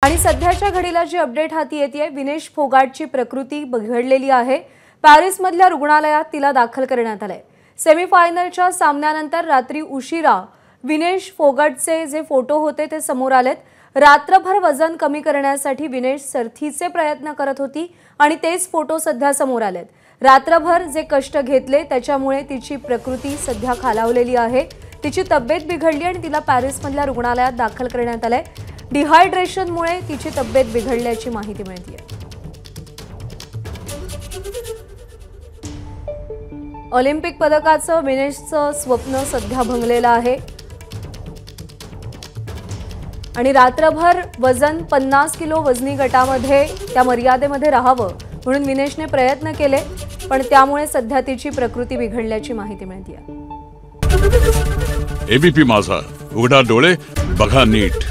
आणि सध्याच्या घडीला जी अपडेट हाती येते विनेश फोगाटची प्रकृती बिघडलेली आहे। पॅरिसमधल्या रुग्णालयात तिला दाखल करण्यात आले। सेमीफायनलच्या सामन्यानंतर रात्री उशिरा विनेश फोगाटचे जे फोटो होते ते समोर आलेत। रात्रभर वजन कमी करण्यासाठी विनेश सरथीचे प्रयत्न करत होती आणि तेच फोटो सध्या समोर आलेत। रात्रभर जे कष्ट घेतले त्याच्यामुळे तिची प्रकृती सध्या खालावलेली आहे। तिची तब्येत बिघडली आणि तिला पॅरिसमधल्या रुग्णालयात दाखल करण्यात आले। डिहायड्रेशनमुळे तिची तब्येत बिघडल्याची माहिती मिळते। ऑलिम्पिक पदकाचं विनेशचं स्वप्न सध्या भंगलेलं आहे आणि रात्रभर वजन 50 किलो वजनी गटामध्ये त्या मर्यादेमध्ये राहावं म्हणून विनेशने प्रयत्न केले, पण त्यामुळे सध्या तिची प्रकृती बिघडल्याची माहिती मिळते। एबीपी माझा, उघडा डोळे बघा नीट।